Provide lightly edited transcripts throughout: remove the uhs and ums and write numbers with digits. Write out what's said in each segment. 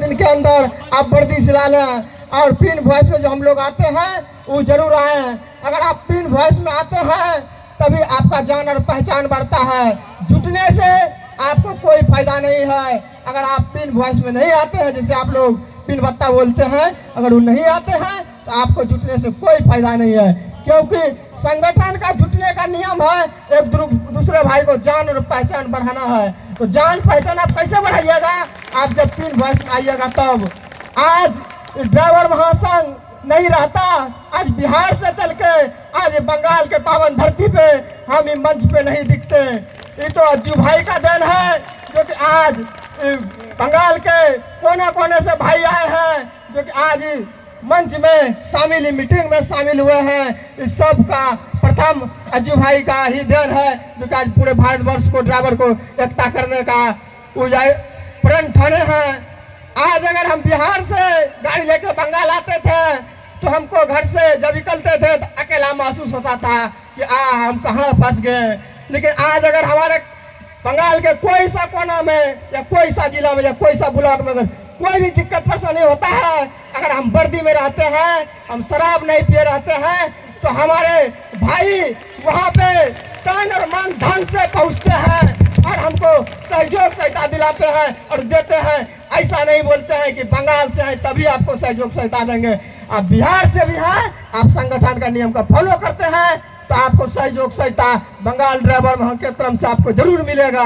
दिन के अंदर आप वर्दी सिला लें। और पिन वॉइस में जो हम लोग आते हैं वो जरूर आए। अगर आप पिन वॉइस में आते हैं तभी आपका जान और पहचान बढ़ता है। जुटने से आपको कोई फायदा नहीं है। अगर आप पिन वॉइस में नहीं आते हैं, जैसे आप लोग पिन बत्ता बोलते हैं, अगर वो नहीं आते हैं तो आपको जुटने से कोई फायदा नहीं है। क्योंकि संगठन का जुटने का नियम है एक दूसरे भाई को जान और पहचान बढ़ाना है। तो जान पहचान आप कैसे बढ़ाइएगा? आप जब पिन वॉइस में आइएगा तब। आज ड्राइवर महासंघ नहीं रहता, आज बिहार से चल के आज बंगाल के पावन धरती पे हम इस मंच पे नहीं दिखते। ये तो अज्जू भाई का देन है जो कि आज बंगाल के कोने कोने से भाई आए हैं, जो कि आज मंच में शामिल, मीटिंग में शामिल हुए हैं। इस सब का प्रथम अज्जू भाई का ही देन है, जो कि आज पूरे भारतवर्ष को ड्राइवर को एकता करने का प्रण ठाने हैं। आज अगर हम बिहार से गाड़ी लेकर बंगाल आते थे तो हमको घर से जब निकलते थे तो अकेला महसूस होता था कि हम कहाँ फंस गए। लेकिन आज अगर हमारे बंगाल के कोई सा कोना में या कोई सा जिला में या कोई सा ब्लॉक में अगर कोई भी दिक्कत परेशानी होता है, अगर हम वर्दी में रहते हैं, हम शराब नहीं पिए रहते हैं, तो हमारे भाई वहाँ पे तन और मन धन से पहुँचते हैं और हमको सहयोग सहायता दिलाते हैं और देते हैं। ऐसा नहीं बोलते हैं कि बंगाल से है तभी आपको सहयोग सहायता देंगे। आप बिहार से भी हैं, आप संगठन का नियम का फॉलो करते हैं तो आपको सहयोग सहायता बंगाल ड्राइवर वहाँ के तरफ से आपको जरूर मिलेगा।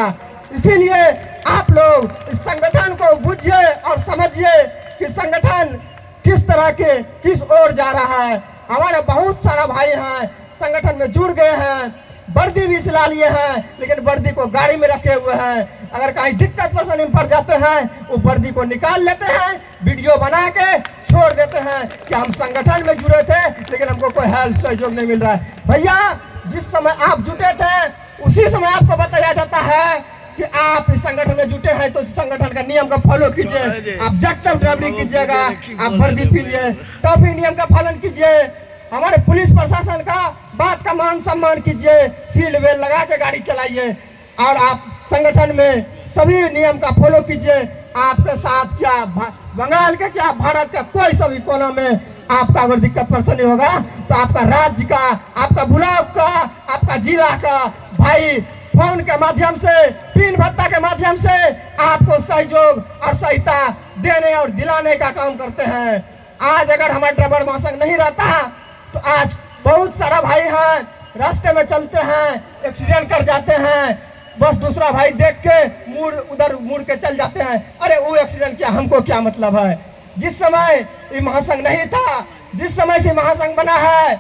इसीलिए आप लोग इस संगठन को बुझिए और समझिए कि संगठन किस तरह के किस ओर जा रहा है। हमारे बहुत सारा भाई हैं संगठन में जुड़ गए हैं, वर्दी भी सिला लिए हैं, लेकिन वर्दी को गाड़ी में रखे हुए हैं। अगर कहीं दिक्कत परेशानी में पड़ जाते हैं वो वर्दी को निकाल लेते हैं, वीडियो बना के छोड़ देते हैं कि हम संगठन में जुड़े थे लेकिन हमको कोई हेल्प सहयोग नहीं मिल रहा है। भैया, जिस समय आप जुटे थे उसी समय आपको बताया जाता है कि आप इस संगठन में जुटे हैं तो इस संगठन का नियम का फॉलो कीजिए। आप जब तक ड्राइवरिंग कीजिएगा, आप वर्दी पीजिए, ट्रैफिक नियम का पालन कीजिए, हमारे पुलिस प्रशासन का बात का मान सम्मान कीजिए, सीट बेल्ट लगा के गाड़ी चलाइए और आप संगठन में सभी नियम का फॉलो कीजिए। आपके साथ क्या बंगाल के क्या भारत का कोई सभी कोना में आपका अगर दिक्कत परेशानी होगा तो आपका राज्य का, आपका ब्लॉक का, आपका जिला का भाई फोन के माध्यम से, पिन भत्ता के माध्यम से आपको सहयोग और सहायता देने और दिलाने का काम करते हैं। आज अगर हमारा ड्राइवर महासंघ नहीं रहता तो आज बहुत सारा भाई हैं रास्ते में चलते हैं, एक्सीडेंट कर जाते हैं, बस दूसरा भाई देख के उधर मुड़ के चल जाते हैं। अरे वो एक्सीडेंट किया, हमको क्या मतलब है। जिस समय ये महासंघ नहीं था, जिस समय से महासंघ बना है,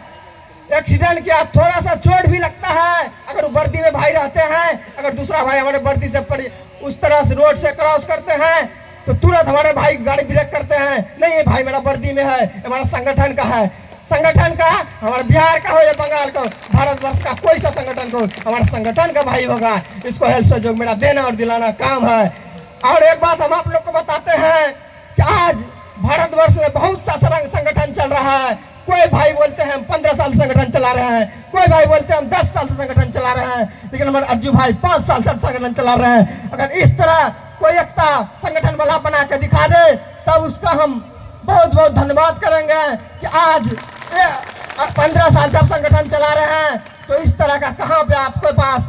एक्सीडेंट किया, थोड़ा सा चोट भी लगता है, अगर वर्दी में भाई रहते हैं, अगर दूसरा भाई हमारे वर्दी से पड़ी उस तरह से रोड से क्रॉस करते हैं तो तुरंत हमारे भाई गाड़ी ब्रेक करते हैं, नहीं ये भाई मेरा वर्दी में है, हमारा संगठन का है। संगठन का, हमारे बिहार का हो या बंगाल का, भारतवर्ष का कोई सा संगठन को, हमारे संगठन का भाई होगा, इसको हेल्प सहयोग मेरा देना और दिलाना काम है। और एक बात हम आप लोग को बताते हैं कि आज भारतवर्ष में बहुत सा संगठन चल रहा है। कोई भाई बोलते हैं हम 15 साल से संगठन चला रहे हैं, कोई भाई बोलते हैं हम 10 साल से संगठन चला रहे हैं, लेकिन हमारे अज्जू भाई 5 साल से संगठन चला रहे हैं। अगर इस तरह कोई एकता संगठन वाला बना के दिखा दे तब उसका हम बहुत बहुत धन्यवाद करेंगे कि आज 15 साल से आप संगठन चला रहे हैं तो इस तरह का कहाँ पे आपके पास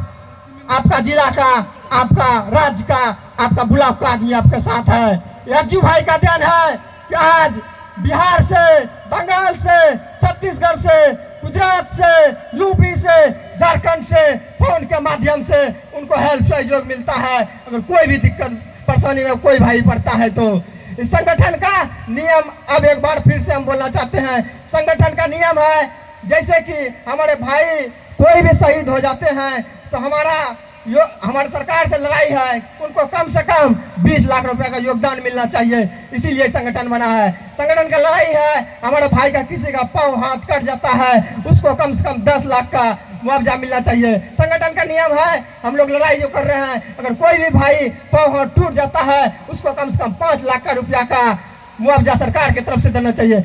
आपका जिला का, आपका राज्य का, आपका ब्लॉक का आदमी आपके साथ है। ये अज्जू भाई का ध्यान है कि आज बिहार से, बंगाल से, छत्तीसगढ़ से, गुजरात से, यूपी से, झारखंड से फोन के माध्यम से उनको हेल्प सहयोग मिलता है। अगर कोई भी दिक्कत परेशानी में कोई भाई पड़ता है तो इस संगठन का नियम अब एक बार फिर से हम बोलना चाहते हैं। संगठन का नियम है जैसे कि हमारे भाई कोई भी शहीद हो जाते हैं तो हमारे सरकार से लड़ाई है, उनको कम से कम 20 लाख रुपए का योगदान मिलना चाहिए, इसीलिए संगठन बना है। संगठन का लड़ाई है, हमारे भाई का किसी का पाँव हाथ कट जाता है उसको कम से कम 10 लाख का मुआवजा मिलना चाहिए। संगठन का नियम है, हम लोग लड़ाई जो कर रहे हैं, अगर कोई भी भाई पाँव हाथ टूट जाता है उसको कम से कम 5 लाख का रुपया का मुआवजा सरकार की तरफ से देना चाहिए।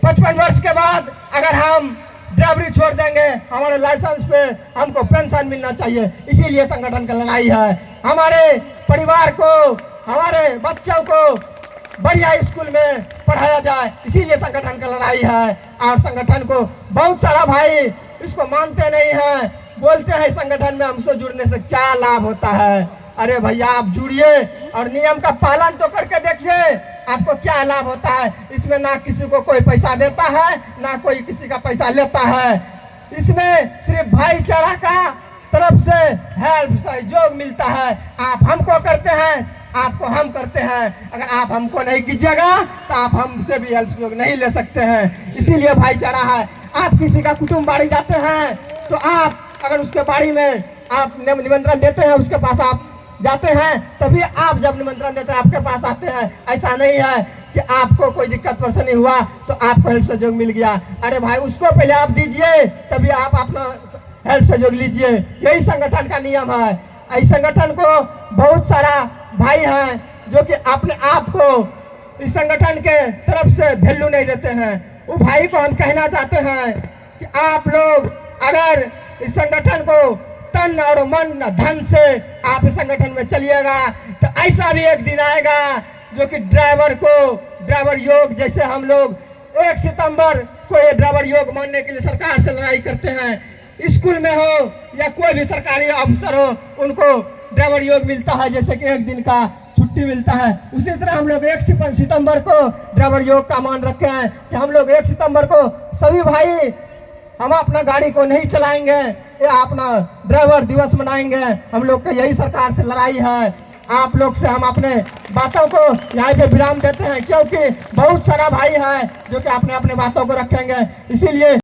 55 वर्ष के बाद अगर हम ड्राइवरी छोड़ देंगे, हमारे लाइसेंस पे हमको पेंशन मिलना चाहिए, इसीलिए संगठन का लड़ाई है। हमारे परिवार को, हमारे बच्चों को बढ़िया स्कूल में पढ़ाया जाए, इसीलिए संगठन का लड़ाई है। और संगठन को बहुत सारा भाई इसको मानते नहीं है, बोलते हैं संगठन में हमसे जुड़ने से क्या लाभ होता है। अरे भैया आप जुड़िए और नियम का पालन तो करके देखिए, आपको क्या लाभ होता है। इसमें ना किसी को कोई पैसा देता है, ना कोई किसी का पैसा लेता है। इसमें सिर्फ भाईचारा का तरफ से हेल्प सहयोग मिलता है। आप हमको करते हैं, आपको हम करते हैं। अगर आप हमको नहीं कीजिएगा तो आप हमसे भी हेल्प सहयोग नहीं ले सकते हैं। इसीलिए भाईचारा है। आप किसी का कुटुंब बाड़ी जाते हैं तो आप अगर उसके बाड़ी में आप निमंत्रण देते हैं, उसके पास आप जाते हैं, तभी आप जब निमंत्रण देते हैं आपके पास आते हैं। ऐसा नहीं है कि आपको कोई दिक्कत परेशानी हुआ तो आपको हेल्प सहयोग मिल गया। अरे भाई उसको पहले आप दीजिए, तभी आप अपना हेल्प सहयोग लीजिए। यही संगठन का नियम है। इस संगठन को बहुत सारा भाई हैं जो कि अपने आप को इस संगठन के तरफ से वैल्यू नहीं देते हैं। वो भाई को हम कहना चाहते हैं कि आप लोग अगर इस संगठन को तन और मन धन से आप इस संगठन में चलिएगा तो ऐसा भी एक दिन आएगा जो कि ड्राइवर योग, जैसे हम लोग 1 सितंबर को ये ड्राइवर योग मानने के लिए सरकार से लड़ाई करते हैं, स्कूल में हो या कोई भी सरकारी अफसर हो, उनको ड्राइवर योग मिलता है, जैसे कि 1 दिन का छुट्टी मिलता है। उसी तरह हम लोग 1 सितंबर को ड्राइवर योग का मान रखे हैं कि हम लोग 1 सितंबर को सभी भाई हम अपना गाड़ी को नहीं चलाएंगे या अपना ड्राइवर दिवस मनाएंगे। हम लोग का यही सरकार से लड़ाई है। आप लोग से हम अपने बातों को यहाँ पे विराम देते हैं, क्योंकि बहुत सारा भाई है जो कि अपने अपने बातों को रखेंगे। इसीलिए